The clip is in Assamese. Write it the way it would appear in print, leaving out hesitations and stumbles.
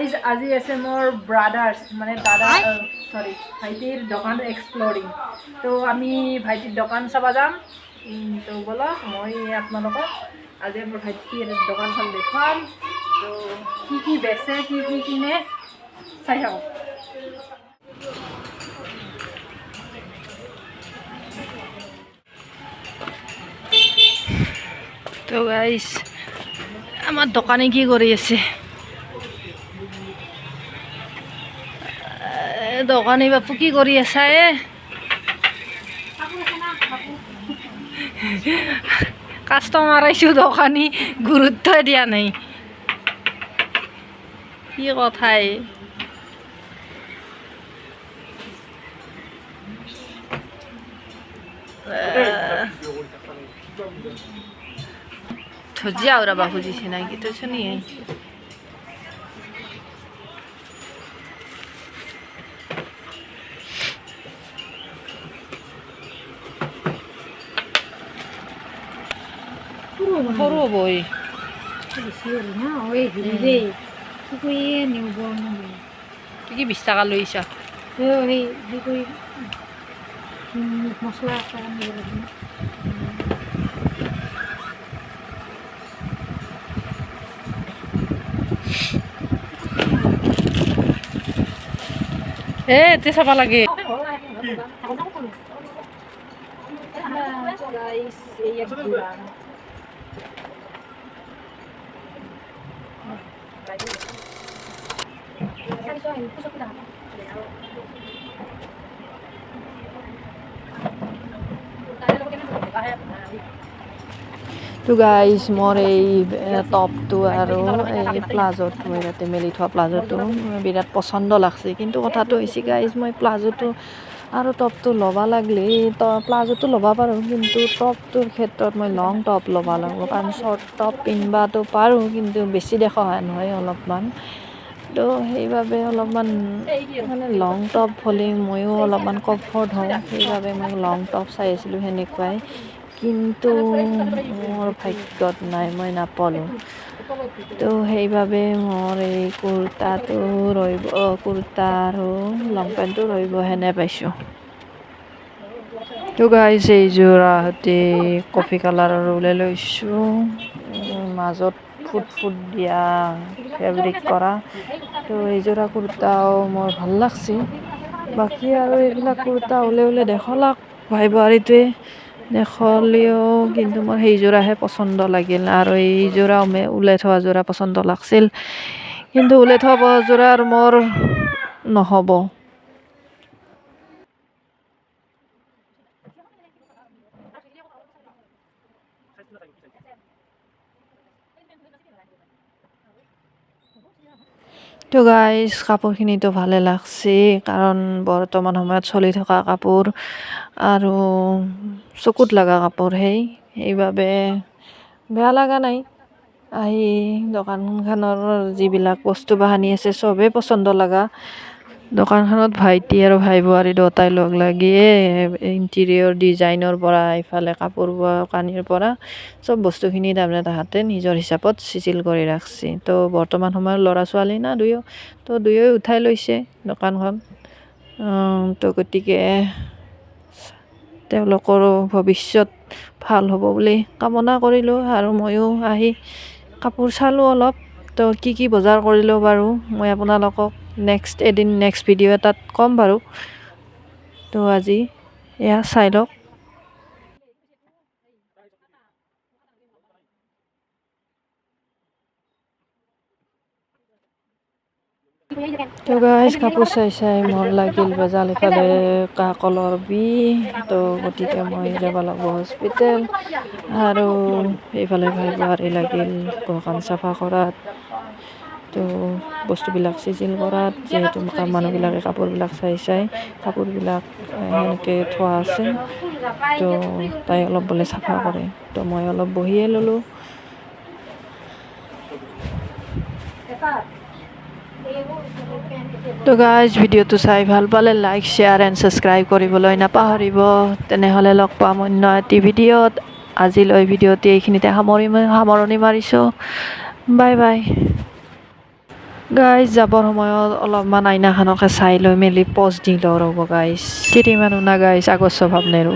গাইজ আজি আছে মোৰ ব্ৰাদাৰ্ছ মানে দাদা সৰি ভাইটিৰ দোকান এক্সপ্লৰিং। তো আমি ভাইটিৰ দোকান চাব যাম। তো ব'লক মই আপোনালোকক আজি মোৰ ভাইটিৰ দোকানখন দেখুৱাম। তো কি বেচে কি কিনে চাই থাকক। তো গাইজ আমাৰ দোকানে কি কৰি আছে? দোকানী বাপু কি কৰি আছা কাষ্টমাৰ আহিছোঁ, দোকানী গুৰুত্ব দিয়া নাই। কি কথাই ধৈৰ্য আৰু বাবু দিছে নাই কি তো শুনি সৰু বই কি 20 টাকা লৈছা? মছলা এতে চাব লাগে। তো গাইজ মোৰ এই টপটো আৰু এই প্লাজোটো ইয়াতে মেলি থোৱা প্লাজোটো বিৰাট পচন্দ লাগছে। কিন্তু কথাটো হৈছে গাইজ মই প্লাজোটো আৰু টপটো ল'ব লাগিলে প্লাজোটো ল'ব পাৰোঁ, কিন্তু টপটোৰ ক্ষেত্ৰত মই লং টপ ল'ব লাগিব। কাৰণ শ্বৰ্ট টপ পিন্ধিবটো পাৰোঁ, কিন্তু বেছি দেখা নহয় অলপমান। তো সেইবাবে অলপমান মানে লং টপ হ'লে ময়ো অলপমান কমফৰ্ট হওঁ। সেইবাবে মই লং টপ চাই আছিলোঁ সেনেকুৱাই, কিন্তু মোৰ ভাগ্যত নাই, মই নাপালোঁ। তো সেইবাবে মোৰ এই কুৰ্তাটো ৰহিব, কুৰ্তা আৰু লং পেণ্টটো ৰহিব হেনে পাইছোঁ। তো গাইজ এইযোৰ সৈতে কফি কালাৰৰ ওলাই লৈছোঁ, মাজত ফুট দিয়া ফেব্ৰিক কৰা। তো এইযোৰা কুৰ্তাও মোৰ ভাল লাগছে। বাকী আৰু এইবিলাক কুৰ্তা ওলাই দেখালাক ভাই বোৱাৰীটোৱে দেখলেও, কিন্তু মোৰ সেইযোৰাহে পচন্দ লাগিল। আৰু এইযোৰা ওলাই থোৱা যোৰা পচন্দ লাগছিল, কিন্তু ওলাই থোৱা যোৰাৰ মোৰ নহ'ব। তো গাইজ কাপোৰখিনিতো ভালে লাগছে, কাৰণ বৰ্তমান সময়ত চলি থকা কাপোৰ আৰু চকুত লগা কাপোৰ সেইবাবে বেয়া লগা নাই। আহি দোকানখনৰ যিবিলাক বস্তু বাহানি আছে চবেই পচন্দ লগা। দোকানখনত ভাইটি আৰু ভাই বোৱাৰী দুয়োটাই লগ লাগিয়ে ইণ্টেৰিয়ৰ ডিজাইনৰ পৰা ইফালে কাপোৰ বোৱা কানিৰ পৰা চব বস্তুখিনি তাৰমানে তাহাঁতে নিজৰ হিচাপত চিজিল কৰি ৰাখিছে। তো বৰ্তমান সময়ত ল'ৰা ছোৱালী না দুয়ো উঠাই লৈছে দোকানখন। তো গতিকে তেওঁলোকৰো ভৱিষ্যত ভাল হ'ব বুলি কামনা কৰিলোঁ। আৰু ময়ো আহি কাপোৰ চালোঁ অলপ। তো কি বজাৰ কৰিলোঁ বাৰু মই আপোনালোকক নেক্সট ভিডিঅ' এটাত ক'ম বাৰু। তো আজি এয়া চাই লওক। তো গাইজ কাপোৰ চাই মন লাগিল বেজাল, ইফালে কাকলৰ বিষ। তো গতিকে মই যাব লাগিব হস্পিটেল, আৰু এইফালে ভাই বোৱাৰী লাগিল দোকান চাফা কৰাত, তো বস্তুবিলাক চিজিল কৰাত। যিহেতু মানুহবিলাকে কাপোৰবিলাক চাই কাপোৰবিলাক সেনেকৈ থোৱা আছে, তো তাই অলপ বোলে চাফা কৰে। তো মই অলপ বহিয়ে ল'লোঁ। তো গাইজ ভিডিঅ'টো চাই ভাল পালে লাইক শ্বেয়াৰ এণ্ড ছাবস্ক্ৰাইব কৰিবলৈ নাপাহৰিব। তেনেহ'লে লগ পাম অন্য এটি ভিডিঅ'ত। আজিলৈ ভিডিঅ'টি এইখিনিতে সামৰণি মাৰিছোঁ। Bye bye. গাইজ যাবৰ সময়ত অলপমান আইনাখনকে চাই লৈ মেলি পজ দি লওঁ ৰ'ব গাইজ। তিৰি মানুহ না গাইজ আগৰ স্বভাৱ নেৰো।